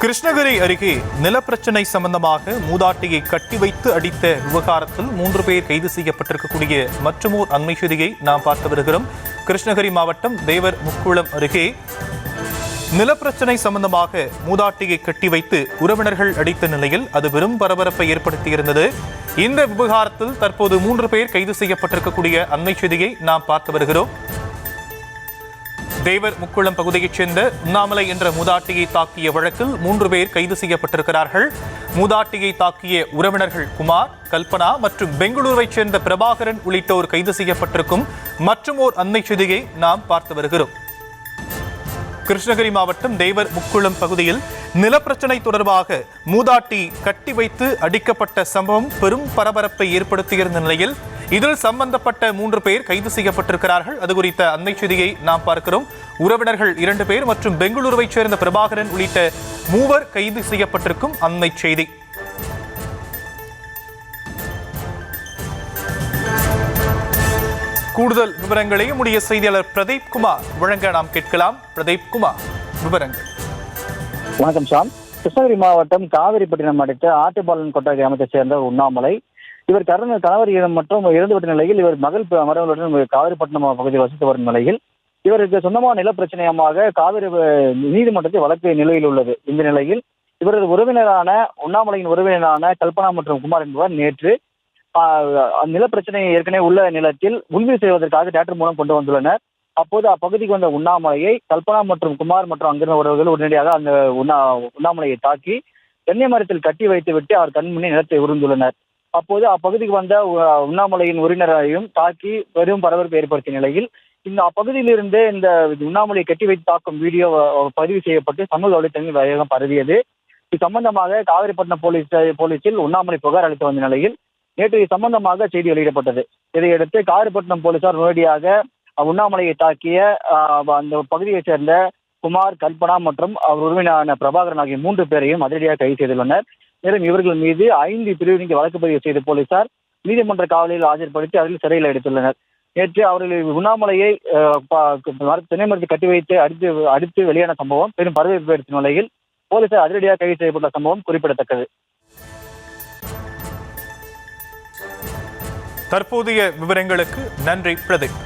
கிருஷ்ணகிரி அருகே நிலப்பிரச்சினை சம்பந்தமாக மூதாட்டியை கட்டி வைத்து அடித்த விவகாரத்தில் 3 பேர் கைது செய்யப்பட்டிருக்கக்கூடிய மற்றுமோர் அண்மை செய்தியை நாம் பார்த்து வருகிறோம். கிருஷ்ணகிரி மாவட்டம் தேவர் முக்குளம் அருகே நிலப்பிரச்சினை சம்பந்தமாக மூதாட்டியை கட்டி வைத்து உறவினர்கள் அடித்த நிலையில் அது பெரும் பரபரப்பை ஏற்படுத்தியிருந்தது. இந்த விவகாரத்தில் தற்போது 3 பேர் கைது செய்யப்பட்டிருக்கக்கூடிய அண்மை செய்தியை நாம் பார்த்து வருகிறோம். தேவர் முக்குளம் பகுதியைச் சேர்ந்த உண்ணாமலை என்ற மூதாட்டியை தாக்கிய வழக்கில் 3 பேர் கைது செய்யப்பட்டிருக்கிறார்கள். மூதாட்டியை தாக்கிய உறவினர்கள் குமார், கல்பனா மற்றும் பெங்களூருவைச் சேர்ந்த பிரபாகரன் உள்ளிட்டோர் கைது செய்யப்பட்டிருக்கும் மற்றுமோர் அண்மை செய்தியை நாம் பார்த்து வருகிறோம். கிருஷ்ணகிரி மாவட்டம் தேவர் முக்குளம் பகுதியில் நிலப்பிரச்சினை தொடர்பாக மூதாட்டி கட்டி வைத்து அடிக்கப்பட்ட சம்பவம் பெரும் பரபரப்பை ஏற்படுத்தியிருந்த நிலையில் இதில் சம்பந்தப்பட்ட 3 பேர் கைது செய்யப்பட்டிருக்கிறார்கள். அது குறித்த அண்மை செய்தியை நாம் பார்க்கிறோம். உறவினர்கள் 2 பேர் மற்றும் பெங்களூருவைச் சேர்ந்த பிரபாகரன் உள்ளிட்ட 3 கைது செய்யப்பட்டிருக்கும் அண்மை செய்தி. கூடுதல் விவரங்களை நம்முடைய செய்தியாளர் பிரதீப் குமார் வழங்க நாம் கேட்கலாம். பிரதீப் குமார், விவரங்கள். வணக்கம் சாம். கிருஷ்ணகிரி மாவட்டம் காவிரிப்பட்டினம் அடுத்த ஆட்டுப்பாலன் கொட்டை கிராமத்தைச் சேர்ந்த உண்ணாமலை இவர் கணவர் மற்றும் இறந்துவிட்ட நிலையில் இவர் மகள் மருமகளுடன் காவிரிப்பட்டினம் பகுதியில் வசித்து வரும் நிலையில் இவருக்கு சொந்தமான நில பிரச்சனையமாக காவிரி நீதிமன்றத்தில் வழக்கு நிலையில் உள்ளது. இந்த நிலையில் இவரது உறவினரான உண்ணாமலையின் உறவினரான கல்பனா மற்றும் குமார் என்பவர் நேற்று நில பிரச்சனையை ஏற்கனவே உள்ள நிலத்தில் உள்வீடு செய்வதற்காக டிராக்டர் மூலம் கொண்டு வந்துள்ளனர். அப்போது அப்பகுதிக்கு வந்த உண்ணாமலையை கல்பனா மற்றும் குமார் மற்றும் அங்கிருந்த உறவுகள் உடனடியாக அந்த உண்ணாமலையை தாக்கி தென்னை மரத்தில் கட்டி வைத்து விட்டு அவர் கண் முன்னே நிலத்தை உருந்துள்ளனர். அப்போது அப்பகுதிக்கு வந்த உண்ணாமலையின் உறவினரையும் தாக்கி பெரும் பரபரப்பு ஏற்படுத்திய நிலையில் இந்த அப்பகுதியிலிருந்து இந்த உண்ணாமலையை கட்டி வைத்து தாக்கும் வீடியோ பதிவு செய்யப்பட்டு சமூக வலைத்தளங்களில் வேகம் பரவியது. இது சம்பந்தமாக காவிரிப்பட்டினம் போலீசில் உண்ணாமலை புகார் அளித்து வந்த நிலையில் நேற்று இது சம்பந்தமாக செய்தி வெளியிடப்பட்டது. இதையடுத்து காவிரிப்பட்டினம் போலீசார் உடனடியாக உண்ணாமலையை தாக்கிய அந்த பகுதியைச் சேர்ந்த குமார், கல்பனா மற்றும் அவர் உறவினரான பிரபாகரன் ஆகிய 3 பேரையும் அதிரடியாக கைது செய்துள்ளனர். மேலும் இவர்கள் மீது 5 பிரிவினைக்கு வழக்கு பதிவு செய்த போலீசார் நீதிமன்ற காவலில் ஆஜர்படுத்தி அதில் சிறையில் எடுத்துள்ளனர். நேற்று அவர்கள் உண்ணாமலையை தென்னை மரத்தை கட்டி வைத்து அடித்து வெளியான சம்பவம் பெரும் பரபரப்பு ஏற்படுத்திய நிலையில் போலீசார் அதிரடியாக கைது செய்யப்பட்ட சம்பவம் குறிப்பிடத்தக்கது. தற்போதைய விவரங்களுக்கு நன்றி பிரதீப்.